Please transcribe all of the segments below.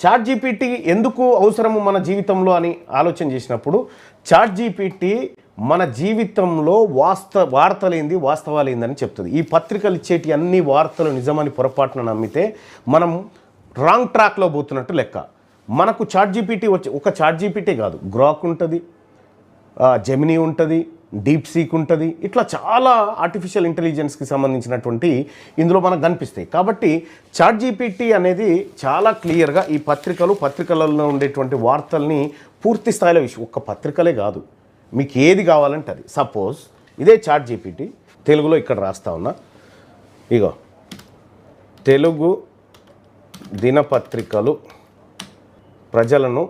Chat GPT ఎందుకు అవసరము మన జీవితంలో అని ఆలోచన చేసినప్పుడు చాట్ జీపీటీ మన జీవితంలో వార్తలేంది వాస్తవాలేందని చెప్తుంది. ఈ పత్రికలు ఇచ్చేటి అన్ని వార్తలు నిజమని పొరపాటున నమ్మితే మనం రాంగ్ ట్రాక్లో పోతున్నట్టు లెక్క. మనకు చాట్ జీపీటీ ఒక చాట్ జీపీటీ కాదు, గ్రాక్ ఉంటుంది, జెమినీ ఉంటుంది, డీప్ సీక్ ఉంటుంది, ఇట్లా చాలా ఆర్టిఫిషియల్ ఇంటెలిజెన్స్కి సంబంధించినటువంటి ఇందులో మనకు కనిపిస్తాయి. కాబట్టి చాట్ జీపీటీ అనేది చాలా క్లియర్గా ఈ పత్రికలలో ఉండేటువంటి వార్తల్ని పూర్తి స్థాయిలో ఒక్క పత్రికలే కాదు, మీకు ఏది కావాలంటే అది. సపోజ్ ఇదే చాట్ జీపీటీ తెలుగులో ఇక్కడ రాస్తా ఉన్నా, ఇగో తెలుగు దినపత్రికలు ప్రజలను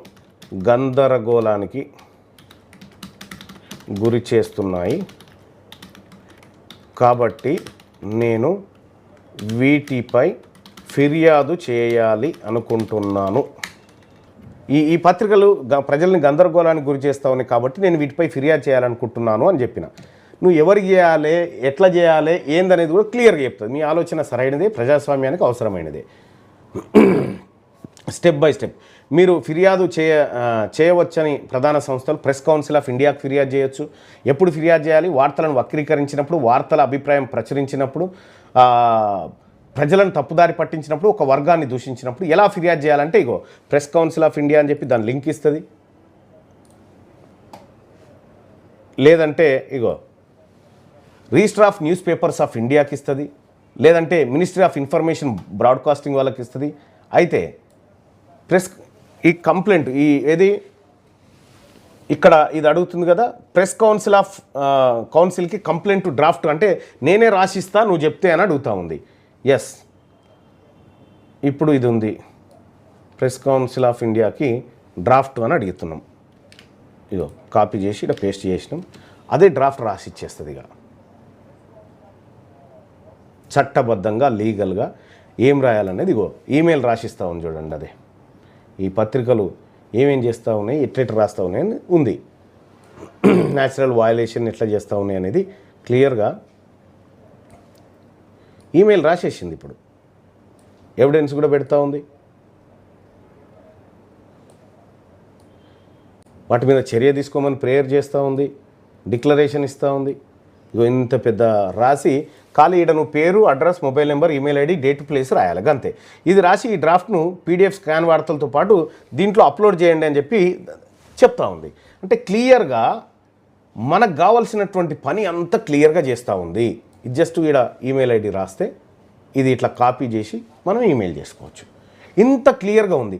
గందరగోళానికి గురి చేస్తున్నాయి కాబట్టి నేను వీటిపై ఫిర్యాదు చేయాలి అనుకుంటున్నాను. ఈ పత్రికలు ప్రజల్ని గందరగోళానికి గురి చేస్తూ ఉన్నాయి కాబట్టి నేను వీటిపై ఫిర్యాదు చేయాలనుకుంటున్నాను అని చెప్పిన. నువ్వు ఎవరికి చేయాలి, ఎట్లా చేయాలి, ఏందనేది కూడా క్లియర్గా చెప్తుంది. మీ ఆలోచన సరైనదే, ప్రజాస్వామ్యానికి అవసరమైనదే. స్టెప్ బై స్టెప్ మీరు ఫిర్యాదు చేయవచ్చని ప్రధాన సంస్థలు ప్రెస్ కౌన్సిల్ ఆఫ్ ఇండియాకు ఫిర్యాదు చేయొచ్చు. ఎప్పుడు ఫిర్యాదు చేయాలి? వార్తలను వక్రీకరించినప్పుడు, వార్తల అభిప్రాయం ప్రచురించినప్పుడు, ప్రజలను తప్పుదారి పట్టించినప్పుడు, ఒక వర్గాన్ని దూషించినప్పుడు. ఎలా ఫిర్యాదు చేయాలంటే ఇగో ప్రెస్ కౌన్సిల్ ఆఫ్ ఇండియా అని చెప్పి దాని లింక్ ఇస్తుంది. లేదంటే ఇగో register of newspapers of ఇండియాకి ఇస్తుంది. లేదంటే మినిస్ట్రీ ఆఫ్ ఇన్ఫర్మేషన్ బ్రాడ్కాస్టింగ్ వాళ్ళకి ఇస్తుంది. అయితే ఈ కంప్లైంట్ ఇక్కడ ఇది అడుగుతుంది కదా, ప్రెస్ కౌన్సిల్కి కంప్లైంట్ డ్రాఫ్ట్ అంటే నేనే రాసిస్తా నువ్వు చెప్తే అని అడుగుతా ఉంది. ఎస్, ఇప్పుడు ఇది ఉంది, ప్రెస్ కౌన్సిల్ ఆఫ్ ఇండియాకి డ్రాఫ్ట్ అని అడుగుతున్నాం. ఇదో కాపీ చేసి ఇక్కడ పేస్ట్ చేసినాం. అదే డ్రాఫ్ట్ రాసి ఇచ్చేస్తుంది. ఇక చట్టబద్ధంగా లీగల్గా ఏం రాయాలనేది ఇగో ఈమెయిల్ రాసిస్తూ ఉంది చూడండి. అదే ఈ పత్రికలు ఏమేం చేస్తూ ఉన్నాయి, ఎట్లెట్లా రాస్తూ ఉన్నాయి అని ఉంది. న్యాచురల్ వయలేషన్ ఎట్లా చేస్తూ ఉన్నాయి అనేది క్లియర్గా ఈమెయిల్ రాసేసింది. ఇప్పుడు ఎవిడెన్స్ కూడా పెడతా ఉంది. వాటి మీద చర్య తీసుకోమని ప్రేయర్ చేస్తూ ఉంది, డిక్లరేషన్ ఇస్తూ ఉంది. ఇగో ఇంత పెద్ద రాసి ఖాళీ ఈడ నువ్వు పేరు, address, mobile number, email ID, date, place రాయాలి అంతే. ఇది రాసి ఈ డ్రాఫ్ట్ను పీడిఎఫ్ స్కాన్ వార్తలతో పాటు దీంట్లో అప్లోడ్ చేయండి అని చెప్పి చెప్తా ఉంది. అంటే క్లియర్గా మనకు కావాల్సినటువంటి పని అంతా క్లియర్గా చేస్తూ ఉంది. ఇది జస్ట్ ఈడ ఈమెయిల్ ఐడి రాస్తే ఇది ఇట్లా కాపీ చేసి మనం ఈమెయిల్ చేసుకోవచ్చు. ఇంత క్లియర్గా ఉంది.